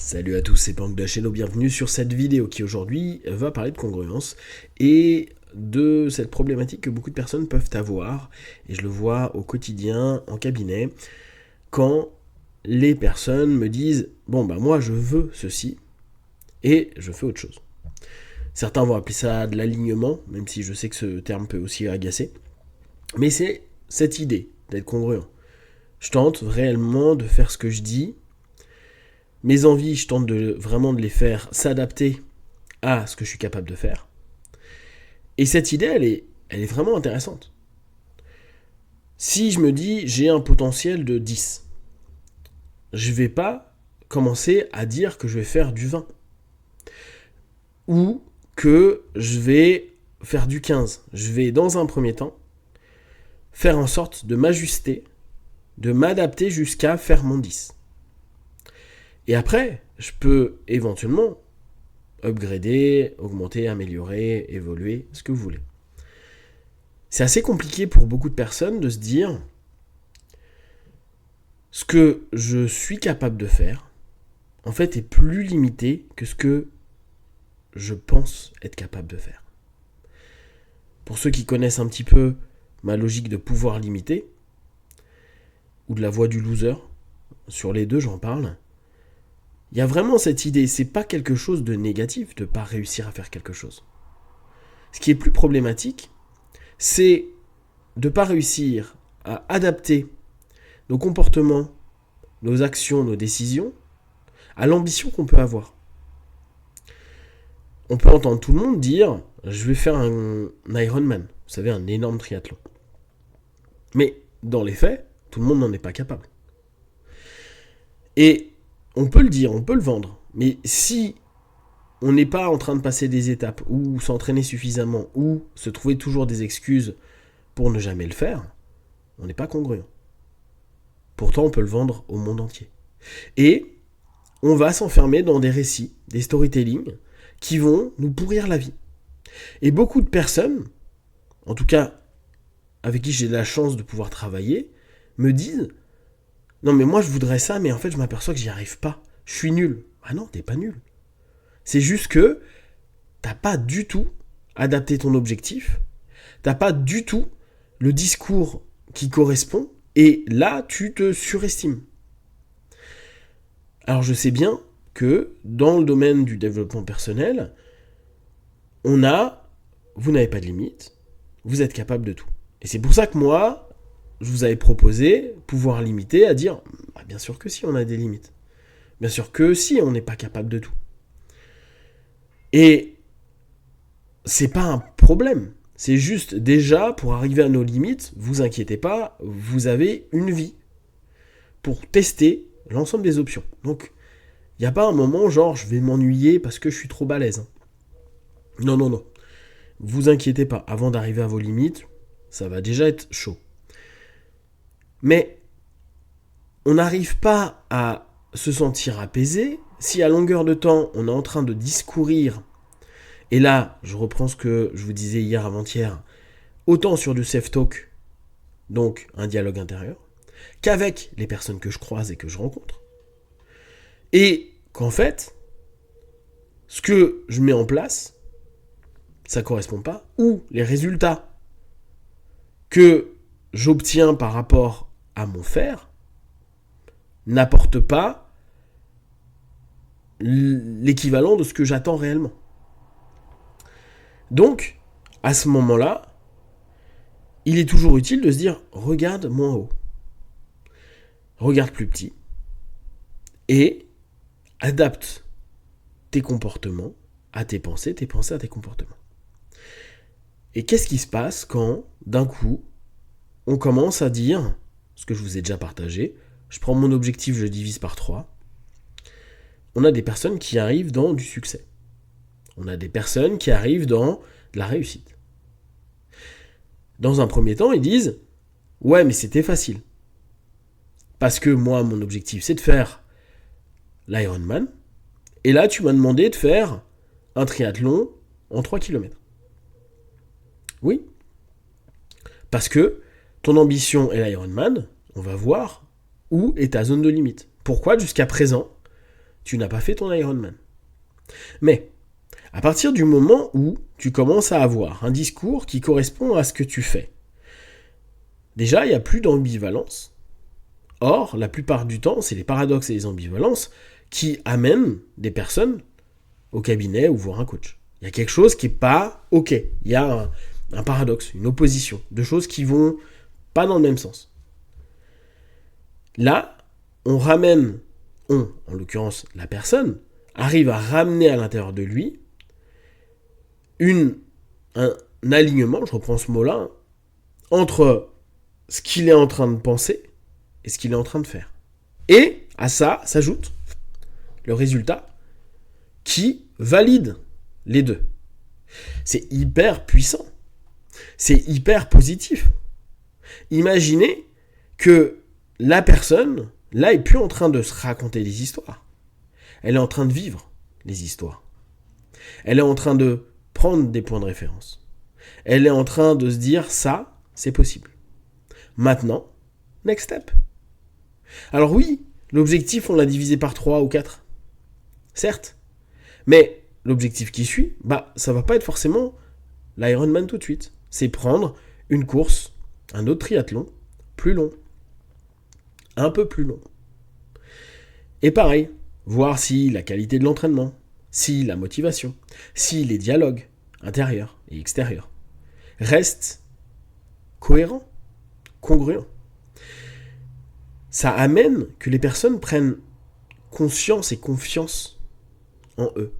Salut à tous, c'est Pank Dacheno, bienvenue sur cette vidéo qui aujourd'hui va parler de congruence et de cette problématique que beaucoup de personnes peuvent avoir, et je le vois au quotidien en cabinet, quand les personnes me disent « Bon bah moi je veux ceci et je fais autre chose ». Certains vont appeler ça de l'alignement, même si je sais que ce terme peut aussi agacer, mais c'est cette idée d'être congruent. Je tente réellement de faire ce que je dis. Mes envies, je tente vraiment de les faire s'adapter à ce que je suis capable de faire. Et cette idée, elle est vraiment intéressante. Si je me dis, j'ai un potentiel de 10, je ne vais pas commencer à dire que je vais faire du 20. Ou que je vais faire du 15. Je vais, dans un premier temps, faire en sorte de m'ajuster, de m'adapter jusqu'à faire mon 10. Et après, je peux éventuellement upgrader, augmenter, améliorer, évoluer, ce que vous voulez. C'est assez compliqué pour beaucoup de personnes de se dire ce que je suis capable de faire, en fait, est plus limité que ce que je pense être capable de faire. Pour ceux qui connaissent un petit peu ma logique de pouvoir limité, ou de la voie du loser, sur les deux j'en parle, il y a vraiment cette idée, c'est pas quelque chose de négatif de ne pas réussir à faire quelque chose. Ce qui est plus problématique, c'est de ne pas réussir à adapter nos comportements, nos actions, nos décisions à l'ambition qu'on peut avoir. On peut entendre tout le monde dire « je vais faire un Ironman », vous savez, un énorme triathlon. Mais dans les faits, tout le monde n'en est pas capable. Et on peut le dire, on peut le vendre, mais si on n'est pas en train de passer des étapes ou s'entraîner suffisamment ou se trouver toujours des excuses pour ne jamais le faire, on n'est pas congruent. Pourtant, on peut le vendre au monde entier. Et on va s'enfermer dans des récits, des storytelling, qui vont nous pourrir la vie. Et beaucoup de personnes, en tout cas avec qui j'ai la chance de pouvoir travailler, me disent « Non mais moi je voudrais ça, mais en fait je m'aperçois que j'y arrive pas. Je suis nul. » Ah non, t'es pas nul. C'est juste que t'as pas du tout adapté ton objectif, t'as pas du tout le discours qui correspond, et là tu te surestimes. Alors je sais bien que dans le domaine du développement personnel, vous n'avez pas de limite, vous êtes capable de tout. Et c'est pour ça que moi, je vous avais proposé pouvoir limiter à dire, bien sûr que si, on a des limites. Bien sûr que si, on n'est pas capable de tout. Et c'est pas un problème. C'est juste, déjà, pour arriver à nos limites, vous inquiétez pas, vous avez une vie pour tester l'ensemble des options. Donc, il n'y a pas un moment genre, je vais m'ennuyer parce que je suis trop balèze. Non, non, non. Vous inquiétez pas, avant d'arriver à vos limites, ça va déjà être chaud. Mais on n'arrive pas à se sentir apaisé si à longueur de temps, on est en train de discourir. Et là, je reprends ce que je vous disais hier avant-hier, autant sur du self-talk, donc un dialogue intérieur, qu'avec les personnes que je croise et que je rencontre. Et qu'en fait, ce que je mets en place, ça ne correspond pas, ou les résultats que j'obtiens par rapport à mon faire n'apportent pas l'équivalent de ce que j'attends réellement. Donc, à ce moment-là, il est toujours utile de se dire « regarde moins haut, regarde plus petit » et adapte tes comportements à tes pensées à tes comportements. Et qu'est-ce qui se passe quand, d'un coup, on commence à dire, ce que je vous ai déjà partagé, je prends mon objectif, je le divise par 3, on a des personnes qui arrivent dans du succès. On a des personnes qui arrivent dans de la réussite. Dans un premier temps, ils disent « ouais, mais c'était facile. Parce que moi, mon objectif, c'est de faire l'Ironman. Et là, tu m'as demandé de faire un triathlon en 3 km. » Oui. Parce que ton ambition est l'Ironman, on va voir où est ta zone de limite. Pourquoi, jusqu'à présent, tu n'as pas fait ton Ironman. Mais, à partir du moment où tu commences à avoir un discours qui correspond à ce que tu fais, déjà, il n'y a plus d'ambivalence. Or, la plupart du temps, c'est les paradoxes et les ambivalences qui amènent des personnes au cabinet ou voir un coach. Il y a quelque chose qui n'est pas OK. Il y a un paradoxe, une opposition, deux choses qui vont pas dans le même sens. Là, on, en l'occurrence la personne, arrive à ramener à l'intérieur de lui un alignement, je reprends ce mot-là, entre ce qu'il est en train de penser et ce qu'il est en train de faire. Et à ça s'ajoute le résultat qui valide les deux. C'est hyper puissant. C'est hyper positif. Imaginez que la personne, là, est plus en train de se raconter des histoires. Elle est en train de vivre les histoires. Elle est en train de prendre des points de référence. Elle est en train de se dire, ça, c'est possible. Maintenant, next step. Alors oui, l'objectif, on l'a divisé par 3 ou 4. Certes. Mais l'objectif qui suit, ça va pas être forcément l'Ironman tout de suite. C'est prendre une course, un autre triathlon, plus long. Un peu plus long. Et pareil, voir si la qualité de l'entraînement, si la motivation, si les dialogues intérieurs et extérieurs restent cohérents, congruents. Ça amène que les personnes prennent conscience et confiance en eux.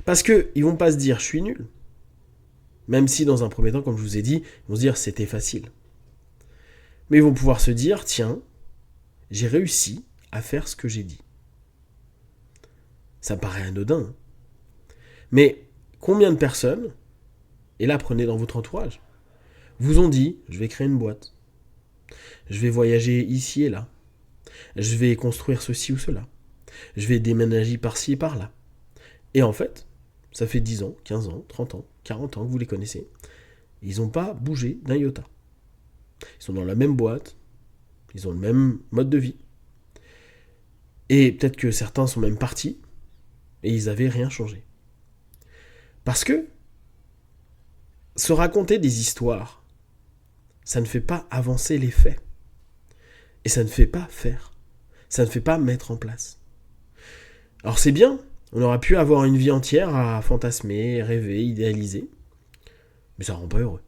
Parce qu'ils ne vont pas se dire « je suis nul ». Même si dans un premier temps, comme je vous ai dit, ils vont se dire « c'était facile ». Mais ils vont pouvoir se dire « tiens, j'ai réussi à faire ce que j'ai dit ». Ça paraît anodin. Hein. Mais combien de personnes, et là prenez dans votre entourage, vous ont dit « je vais créer une boîte, je vais voyager ici et là, je vais construire ceci ou cela, je vais déménager par-ci et par-là ». Et en fait, ça fait 10 ans, 15 ans, 30 ans, 40 ans que vous les connaissez. Ils n'ont pas bougé d'un iota. Ils sont dans la même boîte, ils ont le même mode de vie. Et peut-être que certains sont même partis et ils n'avaient rien changé. Parce que se raconter des histoires, ça ne fait pas avancer les faits. Et ça ne fait pas faire. Ça ne fait pas mettre en place. Alors c'est bien, on aurait pu avoir une vie entière à fantasmer, rêver, idéaliser, mais ça rend pas heureux.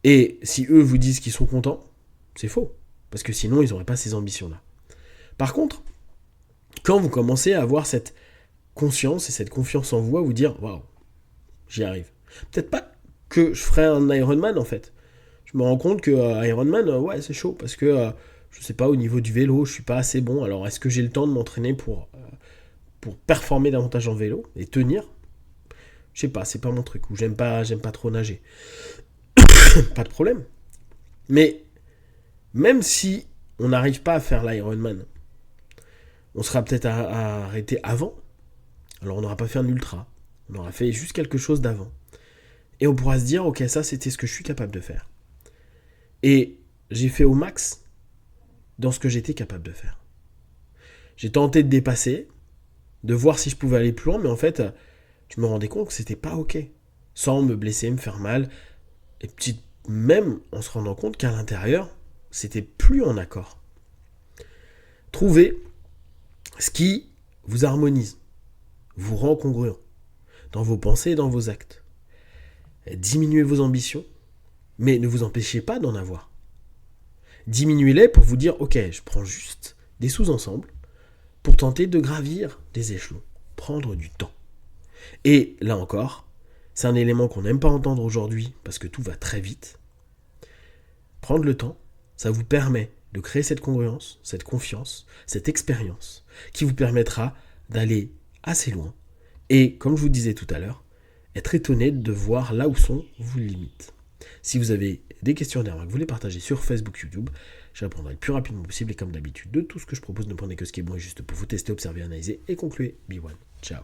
Et si eux vous disent qu'ils sont contents, c'est faux, parce que sinon ils n'auraient pas ces ambitions-là. Par contre, quand vous commencez à avoir cette conscience et cette confiance en vous, à vous dire « waouh, j'y arrive ». Peut-être pas que je ferai un Ironman en fait. Je me rends compte que Ironman, ouais, c'est chaud, parce que je sais pas, au niveau du vélo, je suis pas assez bon. Alors est-ce que j'ai le temps de m'entraîner pour performer davantage en vélo et tenir? Je sais pas, c'est pas mon truc, ou j'aime pas trop nager. Pas de problème. Mais même si on n'arrive pas à faire l'Ironman, on sera peut-être à arrêter avant. Alors on n'aura pas fait un ultra, on aura fait juste quelque chose d'avant. Et on pourra se dire, ok, ça c'était ce que je suis capable de faire. Et j'ai fait au max dans ce que j'étais capable de faire. J'ai tenté de dépasser, de voir si je pouvais aller plus loin, mais en fait, je me rendais compte que c'était pas ok. Sans me blesser, me faire mal, et même en se rendant compte qu'à l'intérieur, c'était plus en accord. Trouvez ce qui vous harmonise, vous rend congruent dans vos pensées et dans vos actes. Diminuez vos ambitions, mais ne vous empêchez pas d'en avoir. Diminuez-les pour vous dire, ok, je prends juste des sous-ensembles pour tenter de gravir des échelons, prendre du temps. Et là encore, c'est un élément qu'on n'aime pas entendre aujourd'hui parce que tout va très vite. Prendre le temps, ça vous permet de créer cette congruence, cette confiance, cette expérience qui vous permettra d'aller assez loin. Et comme je vous disais tout à l'heure, être étonné de voir là où sont vos limites. Si vous avez des questions derrière que vous les partagez sur Facebook, YouTube, je répondrai le plus rapidement possible et comme d'habitude de tout ce que je propose, ne prenez que ce qui est bon et juste pour vous tester, observer, analyser et conclure. Be one. Ciao.